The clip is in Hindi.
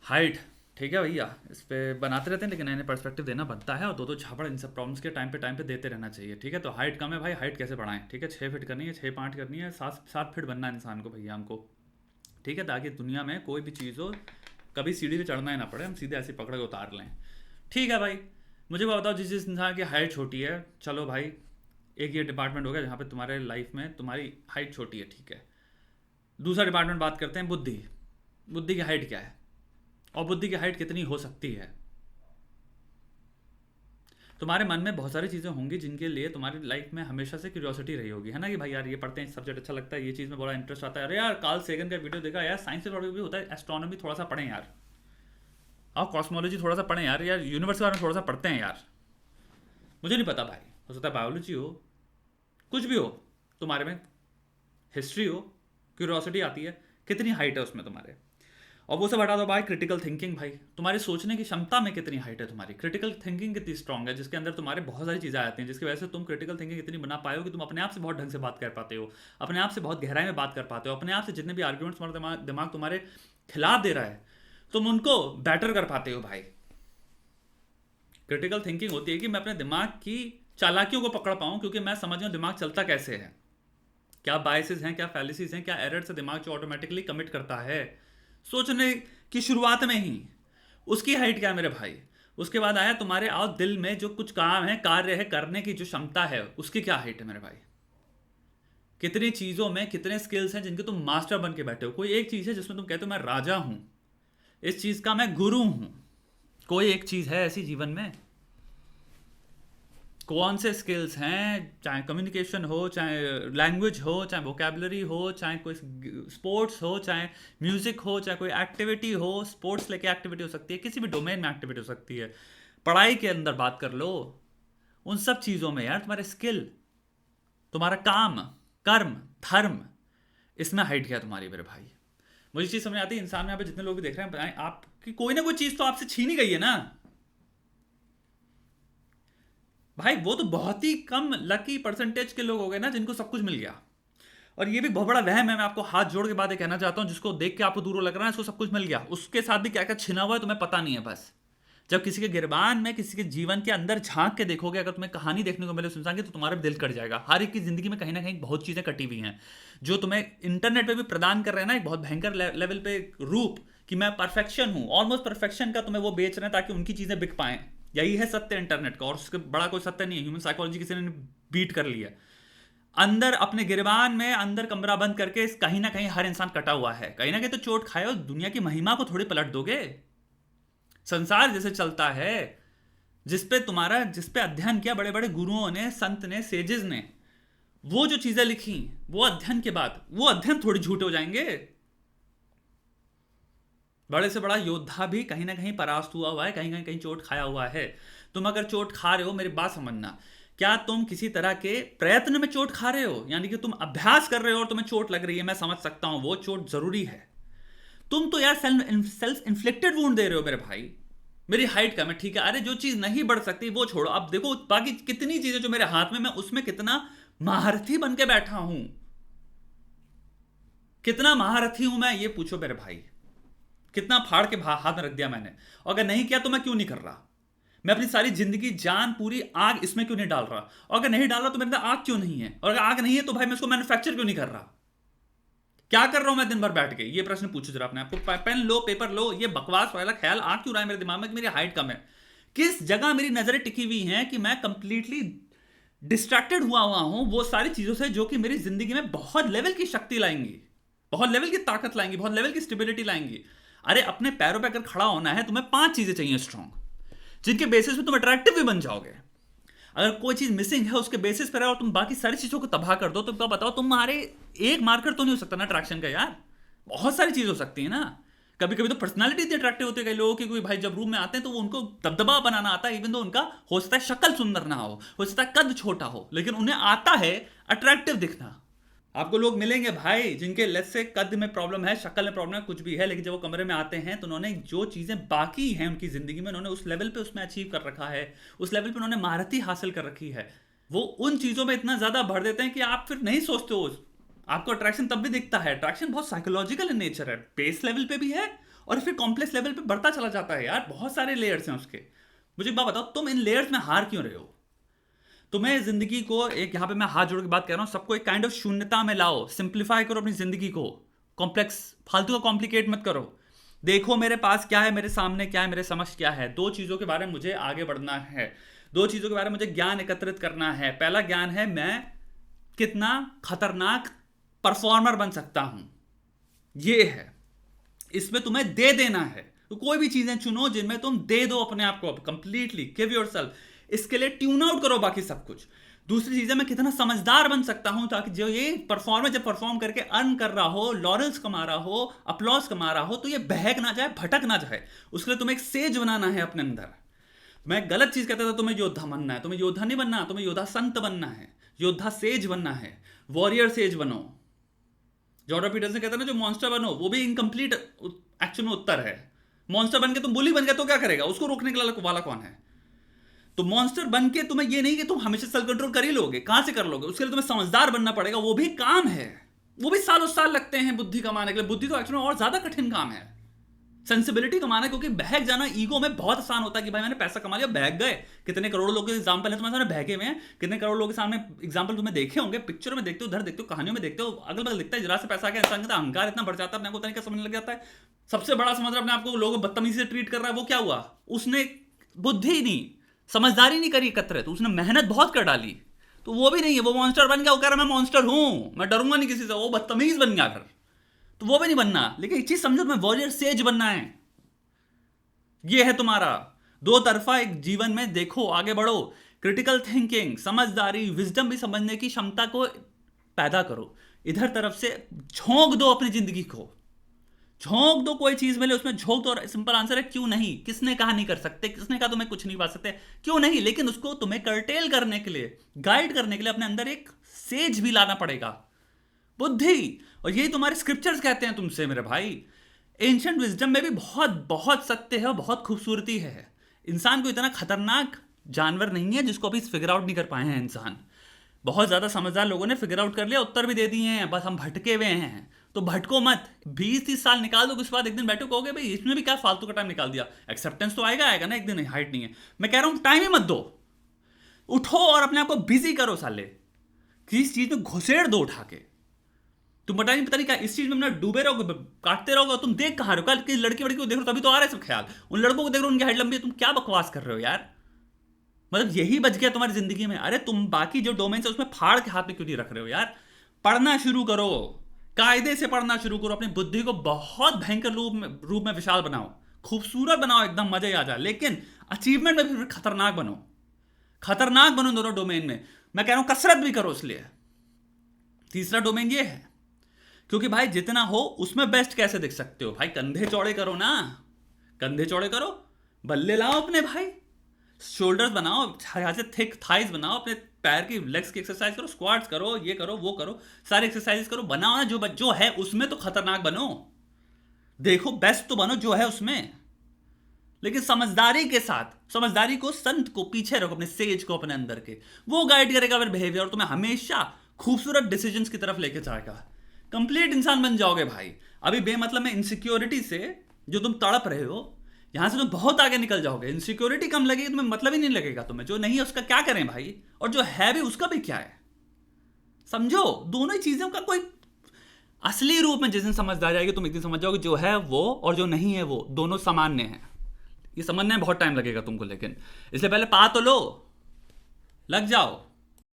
हाइट, ठीक है भैया, इस पे बनाते रहते हैं लेकिन नए नए पर्सपेक्टिव देना बनता है और दो दो झापड़ इन सब प्रॉब्लम्स के टाइम पे देते रहना चाहिए। ठीक है, तो हाइट कम है भाई, हाइट कैसे बढ़ाएं? ठीक है, 6 फीट करनी है, 6 5 करनी है, 7 7 फीट बनना है इंसान को भैया हमको। ठीक है, ताकि दुनिया में कोई भी चीज़ हो, कभी सीढ़ी पे चढ़ना ही ना पड़े, हम सीधे ऐसे पकड़ के उतार लें। ठीक है भाई, मुझे बताओ, जिस जिस इंसान की हाइट छोटी है, चलो भाई, एक ये डिपार्टमेंट हो गया जहाँ पे तुम्हारे लाइफ में तुम्हारी हाइट छोटी है, ठीक है। दूसरा डिपार्टमेंट बात करते हैं, बुद्धि। बुद्धि की हाइट क्या है और बुद्धि की हाइट कितनी हो सकती है? तुम्हारे मन में बहुत सारी चीज़ें होंगी जिनके लिए तुम्हारी लाइफ में हमेशा से क्यूरियोसिटी रही होगी, है ना, कि भाई यार ये पढ़ते हैं, सब्जेक्ट अच्छा लगता है, ये चीज़ में बड़ा इंटरेस्ट आता है, अरे यार कार्ल सेगन का वीडियो देखा यार, साइंस से थोड़ा भी होता है, एस्ट्रोनॉमी थोड़ा सा पढ़ें यार, और कॉस्मोलॉजी थोड़ा सा पढ़ें यार, यार यूनिवर्स के बारे में थोड़ा सा पढ़ते हैं यार। मुझे नहीं पता भाई, हो सकता है बायोलॉजी हो, कुछ भी हो तुम्हारे में, हिस्ट्री हो, क्यूरियोसिटी आती है, कितनी हाइट है उसमें तुम्हारे। और वो सब हटा दो भाई, क्रिटिकल थिंकिंग, भाई तुम्हारी सोचने की क्षमता में कितनी हाइट है तुम्हारी, क्रिटिकल थिंकिंग कितनी स्ट्रांग है, जिसके अंदर तुम्हारे बहुत सारी चीज़ें आती हैं, जिसकी वजह से तुम क्रिटिकल थिंकिंग इतनी बना पाए हो कि तुम अपने आप से बहुत ढंग से बात कर पाते हो, अपने आप से बहुत गहराई में बात कर पाते हो, अपने आप से जितने भी आर्ग्यूमेंट्स तुम्हारा दिमाग तुम्हारे खिलाफ दे रहा है, तुम उनको बेटर कर पाते हो भाई। क्रिटिकल थिंकिंग होती है कि मैं अपने दिमाग की चालाकियों को पकड़ पाऊं, क्योंकि मैं समझ गया दिमाग चलता कैसे है, क्या बायसेस हैं, क्या फैलिसीज हैं, क्या एरर से दिमाग जो ऑटोमेटिकली कमिट करता है सोचने की शुरुआत में ही। उसकी हाइट क्या है मेरे भाई? उसके बाद आया तुम्हारे आओ दिल में जो कुछ काम है, कार्य है, करने की जो क्षमता है, उसकी क्या हाइट है मेरे भाई? कितनी चीजों में कितने स्किल्स हैं जिनके तुम मास्टर बन के बैठे हो? कोई एक चीज है जिसमें तुम कहते हो मैं राजा हूं, इस चीज का मैं गुरु हूं? कोई एक चीज है ऐसी जीवन में? कौन से स्किल्स हैं, चाहे कम्युनिकेशन हो, चाहे लैंग्वेज हो, चाहे वोकेबलरी हो, चाहे कोई स्पोर्ट्स हो, चाहे म्यूजिक हो, चाहे कोई एक्टिविटी हो, स्पोर्ट्स लेके एक्टिविटी हो सकती है, किसी भी डोमेन में एक्टिविटी हो सकती है, पढ़ाई के अंदर बात कर लो, उन सब चीज़ों में यार तुम्हारे स्किल, तुम्हारा काम, कर्म, धर्म, इसमें हाइट क्या है तुम्हारी मेरे भाई? मुझे चीज़ समझ आती है, इंसान में यहाँ पे जितने लोग भी देख रहे हैं, बताएं आपकी कोई ना कोई चीज़ तो आपसे छीनी गई है ना भाई। वो तो बहुत ही कम लकी परसेंटेज के लोग हो गए ना जिनको सब कुछ मिल गया। और ये भी बहुत बड़ा वहम है, मैं आपको हाथ जोड़ के बात ये कहना चाहता हूं, जिसको देख के आपको दूर लग रहा है इसको सब कुछ मिल गया, उसके साथ भी क्या क्या छिना हुआ है तुम्हें पता नहीं है। बस जब किसी के गिरबान में, किसी के जीवन के अंदर झांक के देखोगे, अगर तुम्हें कहानी देखने को मिले उस इंसान की, तो तुम्हारा भी दिल कट जाएगा। हर एक की जिंदगी में कहीं ना कहीं बहुत चीजें कटी हुई हैं, जो तुम्हें इंटरनेट पे भी प्रदान कर रहे हैं ना, एक बहुत भयंकर लेवल पे रूप, कि मैं परफेक्शन हूं, ऑलमोस्ट परफेक्शन का तुम्हें वो बेच रहे हैं ताकि उनकी चीजें बिक पाएं। यही है सत्य इंटरनेट का, और उसके बड़ा कोई सत्य नहीं है। ह्यूमन साइकोलॉजी किसी ने बीट कर लिया। अंदर अपने गिरबान में अंदर कमरा बंद करके कहीं ना कहीं हर इंसान कटा हुआ है, कहीं ना कहीं तो चोट खाए, और दुनिया की महिमा को थोड़ी पलट दोगे। संसार जैसे चलता है, जिस पे अध्ययन किया बड़े बड़े गुरुओं ने, संत ने, सेजेस ने, वो जो चीजें लिखी, वो अध्ययन के बाद वो अध्ययन थोड़ी झूठे हो जाएंगे। बड़े से बड़ा योद्धा भी कहीं ना कहीं परास्त हुआ है, कहीं ना कहीं चोट खाया हुआ है। तुम अगर चोट खा रहे हो, मेरी बात समझना, क्या तुम किसी तरह के प्रयत्न में चोट खा रहे हो? यानी कि तुम अभ्यास कर रहे हो और तुम्हें चोट लग रही है, मैं समझ सकता हूं, वो चोट जरूरी है। तुम तो यार सेल्फ इन्फ्लिक्टेड वुंड दे रहे हो मेरे भाई। मेरी हाइट का मैं ठीक है, अरे जो चीज नहीं बढ़ सकती वो छोड़ो, अब देखो बाकी कितनी चीजें जो मेरे हाथ में, मैं उसमें कितना महारथी बन के बैठा हूं। कितना महारथी हूं मैं, ये पूछो मेरे भाई। कितना फाड़ के हाथ में रख दिया मैंने, और अगर नहीं किया तो मैं क्यों नहीं कर रहा? मैं अपनी सारी जिंदगी जान पूरी आग इसमें क्यों नहीं डाल रहा? और अगर नहीं डाल रहा तो मेरे अंदर आग क्यों नहीं है? और अगर आग नहीं है तो भाई मैं इसको मैन्युफैक्चर क्यों नहीं कर रहा? क्या कर रहा हूं मैं दिन भर बैठ के? ये प्रश्न पूछो जरा अपने आपको। पेन लो, पेपर लो, ये बकवास वाला ख्याल आ क्यों रहा है मेरे दिमाग में कि मेरी हाइट कम है? किस जगह मेरी नजरें टिकी हुई हैं कि मैं कंप्लीटली डिस्ट्रैक्टेड हुआ हूं वो सारी चीजों से, जो कि मेरी जिंदगी में बहुत लेवल की शक्ति लाएंगी, बहुत लेवल की ताकत लाएंगी, बहुत लेवल की स्टेबिलिटी लाएंगी। अरे अपने पैरों पर अगर खड़ा होना है, तुम्हें 5 चीजें चाहिए स्ट्रांग, जिनके बेसिस पे तुम अट्रैक्टिव भी बन जाओगे। अगर कोई चीज मिसिंग है उसके बेसिस पर और तुम बाकी सारी चीजों को तबाह कर दो, तो क्या बताओ, तुम्हारे एक मार्कर तो नहीं हो सकता ना अट्रैक्शन का यार, बहुत सारी चीज हो सकती है ना। कभी कभी तो पर्सनालिटी इतनी अट्रैक्टिव होती है कई लोगों की, कोई भाई जब रूम में आते हैं तो वो उनको दबदबा बनाना आता है, इवन तो उनका हो सकता है शक्ल सुंदर ना हो सकता है कद छोटा हो, लेकिन उन्हें आता है अट्रैक्टिव दिखना। आपको लोग मिलेंगे भाई जिनके लेस से कद में प्रॉब्लम है, शक्ल में प्रॉब्लम है, कुछ भी है, लेकिन जब वो कमरे में आते हैं तो उन्होंने जो चीजें बाकी हैं उनकी जिंदगी में, उन्होंने उस लेवल पे उसमें अचीव कर रखा है, उस लेवल पे उन्होंने महारती हासिल कर रखी है। वो उन चीजों में इतना ज्यादा भर देते हैं कि आप फिर नहीं सोचते हो। आपको अट्रैक्शन तब भी दिखता है, अट्रैक्शन बहुत साइकोलॉजिकल इन नेचर है, बेस लेवल पे भी है और फिर कॉम्प्लेक्स लेवल पे बढ़ता चला जाता है यार, बहुत सारे लेयर्स हैं उसके। मुझे एक बात बताओ, तुम इन लेयर्स में हार क्यों रहे हो? तुम्हें जिंदगी को एक, यहां पे मैं हाथ जोड़ के बात कर रहा हूं, सबको एक काइंड ऑफ शून्यता में लाओ, सिंप्लीफाई करो अपनी जिंदगी को, कॉम्प्लेक्स फालतू का कॉम्प्लिकेट मत करो। देखो मेरे पास क्या है, मेरे सामने क्या है, मेरे समझ क्या है। दो चीजों के बारे में मुझे आगे बढ़ना है, दो चीजों के बारे में मुझे ज्ञान एकत्रित करना है। पहला ज्ञान है मैं कितना खतरनाक परफॉर्मर बन सकता हूं, ये है, इसमें तुम्हें दे देना है। तो कोई भी चीजें चुनो जिनमें तुम दे दो अपने आप को, कंप्लीटली गिव योरसेल्फ, इसके लिए ट्यून आउट करो बाकी सब कुछ। दूसरी चीज है मैं कितना समझदार बन सकता हूं, ताकि जो ये परफॉर्मर जब परफॉर्म करके अर्न कर रहा हो, लॉरेंस कमा रहा हो, अपलॉज कमा रहा हो, तो ये बहक ना जाए, भटक ना जाए। उसके लिए तुम्हें एक सेज बनाना है अपने अंदर। मैं गलत चीज कहता था, तुम्हें योद्धा बनना है, तुम्हें योद्धा नहीं बनना, तुम्हें योद्धा संत बनना है, योद्धा सेज बनना है, वॉरियर सेज बनो। जॉर्डन पीटरसन कहता है ना, जो मॉन्स्टर बनो, वो भी इनकम्प्लीट एक्चुअल में उत्तर है। मॉन्स्टर बन के तुम बुली बन गए तो क्या करेगा, उसको रोकने के वाला कौन है? तो मॉन्स्टर बन के तुम्हें ये नहीं कि तुम हमेशा सेल्फ कंट्रोल कर ही लोगे, कहां से कर लोगे? उसके लिए तुम्हें समझदार बनना पड़ेगा, वो भी काम है, वो भी सालों साल लगते हैं बुद्धि कमाने के लिए। बुद्धि तो एक्चुअली और ज्यादा कठिन काम है, सेंसिबिलिटी कमाना, क्योंकि बहक जाना ईगो में बहुत आसान होता है कि भाई मैंने पैसा कमा लिया, बहक गए। कितने करोड़ों लोगों के एग्जाम्पल है तुम्हारे सामने बहके हुए हैं, कितने करोड़ लोगों के सामने एग्जाम्पल तुम्हें देखे होंगे, पिक्चर में देखते हो, उधर देखते हो, कहानियों में देखते हो, अगल बगल दिखता है, जरा से पैसा आ गया इंसान का अहंकार इतना बढ़ जाता है, अपने को तरीका समझने लग जाता है। सबसे बड़ा समझ रहा अपने आपको, लोगों बदतमीजी से ट्रीट कर रहा है, वो क्या हुआ? उसने बुद्धि नहीं, समझदारी नहीं करी एकत्रित, उसने मेहनत बहुत कर डाली, तो वो भी नहीं है, वो मॉन्स्टर बन गया। वो कह रहा मैं मॉन्स्टर हूं, मैं डरूंगा नहीं किसी से, वो बदतमीज बन गया फिर, तो वो भी नहीं बनना। लेकिन एक चीज समझो, तुम्हें वॉरियर सेज बनना है, ये है तुम्हारा दो तरफा एक जीवन में। देखो आगे बढ़ो, क्रिटिकल थिंकिंग, समझदारी, विजडम भी समझने की क्षमता को पैदा करो। इधर तरफ से झोंक दो अपनी जिंदगी को, झोंक दो, कोई चीज मिले उसमें झोंक दो। और सिंपल आंसर है क्यों नहीं। किसने कहा नहीं कर सकते, किसने कहा तुम्हें कुछ नहीं पा सकते, क्यों नहीं। लेकिन उसको तुम्हें कर्टेल करने के लिए, गाइड करने के लिए अपने अंदर एक सेज भी लाना पड़ेगा, बुद्धि। और यही तुम्हारे स्क्रिप्चर्स कहते हैं तुमसे मेरे भाई। एंशिएंट विजडम में भी बहुत बहुत सत्य है और बहुत खूबसूरती है। इंसान को इतना खतरनाक जानवर नहीं है जिसको अभी फिगर आउट नहीं कर पाए हैं इंसान। बहुत ज्यादा समझदार लोगों ने फिगर आउट कर लिया, उत्तर भी दे दिए हैं, बस हम भटके हुए हैं। तो भटको मत, 20-30 साल निकाल दो, उसके बाद एक दिन बैठो कहोगे भाई इसमें भी क्या फालतू का टाइम निकाल दिया। एक्सेप्टेंस तो आएगा आएगा ना एक दिन, हाइट नहीं है। मैं कह रहा हूं टाइम ही मत दो, उठो और अपने आप को बिजी करो साले, किसी चीज में घुसेड़ दो उठा के। तुम पता नहीं क्या इस चीज में डूबे रहोगे, काटते रहोगे। तुम देख कहां रहे हो, कल लड़की वड़की को देख रहे हो तभी तो आ रहा है सब ख्याल, उन लड़कों को देख रहे हो उनकी हाइट लंबी है, तुम क्या बकवास कर रहे हो यार। मतलब यही बच गया तुम्हारी जिंदगी में। अरे तुम बाकी जो डोमेन है उसमें फाड़ के हाथ में क्यों नहीं रख रहे हो यार। पढ़ना शुरू करो, कायदे से पढ़ना शुरू करो, अपनी बुद्धि को बहुत भयंकर रूप में विशाल बनाओ, खूबसूरत बनाओ, एकदम मजा ही आ जाए। लेकिन अचीवमेंट में भी खतरनाक बनो, खतरनाक बनो दोनों डोमेन में। मैं कह रहा हूं कसरत भी करो। इसलिए तीसरा डोमेन ये है, क्योंकि भाई जितना हो उसमें बेस्ट कैसे दिख सकते हो भाई, कंधे चौड़े करो ना, कंधे चौड़े करो, बल्ले लाओ अपने भाई, शोल्डर्स बनाओ, यहां से थिक थाइज बनाओ, अपने पैर की लेग्स की एक्सरसाइज करो, स्क्वाट्स करो, ये करो वो करो, सारी एक्सरसाइज करो, बनाओ ना जो है उसमें तो खतरनाक बनो। देखो बेस्ट तो बनो जो है उसमें, लेकिन समझदारी के साथ। समझदारी को, संत को पीछे रखो, अपने सेज को अपने अंदर के, वो गाइड करेगा फिर बिहेवियर, और तुम्हें हमेशा खूबसूरत डिसीजंस की तरफ लेके जाएगा। कंप्लीट इंसान बन जाओगे भाई। अभी बेमतलब में इनसिक्योरिटी से जो तुम तड़प रहे हो, यहां से तुम बहुत आगे निकल जाओगे। इनसिक्योरिटी कम लगेगी तुम्हें, मतलब ही नहीं लगेगा तुम्हें। जो नहीं है उसका क्या करें भाई, और जो है भी उसका भी क्या है। समझो दोनों ही चीजों का कोई असली रूप में जिस दिन समझ आ जाएगी, तुम एक दिन समझ जाओगे जो है वो और जो नहीं है वो दोनों सामान्य है। ये समझने में बहुत टाइम लगेगा तुमको, लेकिन इसलिए पहले पा तो लो, लग जाओ।